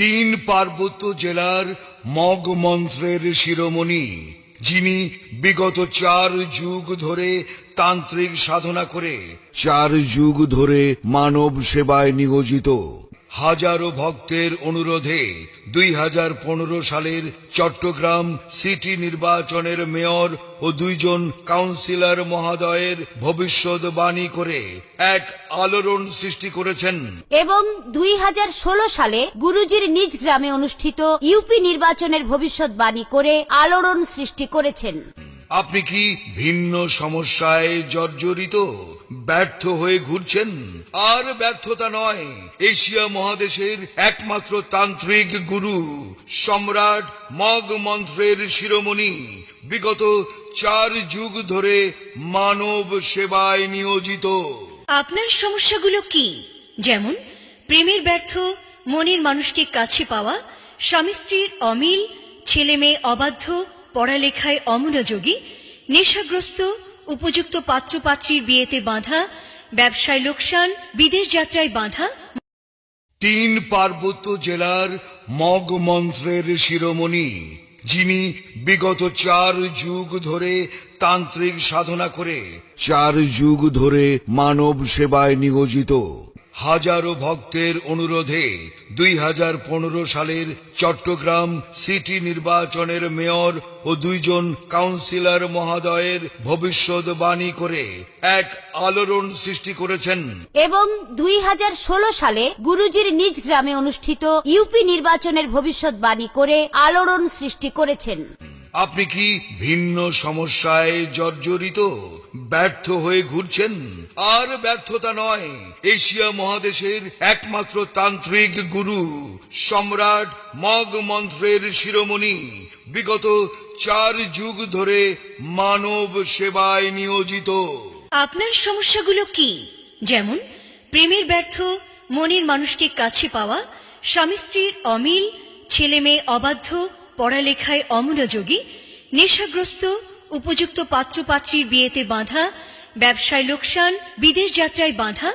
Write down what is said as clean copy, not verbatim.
তিন পার্বত্য জেলার মগ মন্ত্রের শিরোমণি, যিনি বিগত 4 যুগ ধরে তান্ত্রিক সাধনা করে 4 যুগ ধরে মানব সেবায় নিয়োজিত, হাজারো ভক্তের অনুরোধে 2015 সালের চট্টগ্রাম সিটি নির্বাচনের মেয়র ও 2 জন কাউন্সিলর মহোদয়ের ভবিষ্যৎবাণী করে এক আলোড়ন সৃষ্টি করেছেন এবং 2016 সালে গুরুজির নিজ গ্রামে অনুষ্ঠিত ইউপি নির্বাচনের ভবিষ্যৎবাণী করে আলোড়ন সৃষ্টি করেছেন। আপনি কি ভিন্ন সমস্যায় জর্জরিত, ব্যর্থ হয়ে ঘুরছেন? আর ব্যর্থতা নয়, এশিয়া মহাদেশের একমাত্র তান্ত্রিক গুরু সম্রাট মগ মন্ত্রের শিরোমণি বিগত 4 যুগ ধরে মানব সেবায় নিয়োজিত। আপনার সমস্যাগুলো কি? যেমন প্রেমের ব্যর্থ, মনের মানুষকে কাছে পাওয়া, স্বামী স্ত্রীর অমিল, ছেলে মেয়ে অবাধ্য, পড়ালেখায় অমনোযোগী, নেশাগ্রস্ত, উপযুক্ত পাত্রপাত্রীর বিয়েতে বাঁধা, ব্যবসায় লোকসান, বিদেশ যাত্রায় বাঁধা। 3 পার্বত্য জেলার মগ মন্ত্রের শিরোমণি, যিনি বিগত 4 যুগ ধরে তান্ত্রিক সাধনা করে 4 যুগ ধরে মানব সেবায় নিয়োজিত, হাজারো ভক্তের অনুরোধে 2015 সালের চট্টগ্রাম সিটি নির্বাচনের মেয়র ও 2 জন কাউন্সিলর মহোদয়ের ভবিষ্যৎবাণী করে এক আলোড়ন সৃষ্টি করেছেন এবং 2016 সালে গুরুজির নিজ গ্রামে অনুষ্ঠিত ইউপি নির্বাচনের ভবিষ্যৎবাণী করে আলোড়ন সৃষ্টি করেছেন। আপনি কি ভিন্ন সমস্যায় জর্জরিত, ব্যর্থ হয়ে ঘুরছেন? আর ব্যর্থতা নয়, এশিয়া মহাদেশের একমাত্র তান্ত্রিক গুরু সম্রাট মগ মন্ত্রের শিরোমণি বিগত 4 যুগ ধরে মানব সেবায় নিয়োজিত। আপনার সমস্যাগুলো কি? যেমন প্রেমের ব্যর্থ, মনের মানুষকে কাছে পাওয়া, স্বামী স্ত্রীর অমিল, ছেলে মেয়ে অবাধ্য, পড়ালেখায় অমনোযোগী, নেশাগ্রস্ত, উপযুক্ত পাত্রপাত্রীর বিয়েতে বাঁধা, ব্যবসায় লোকসান, বিদেশ যাত্রায় বাঁধা।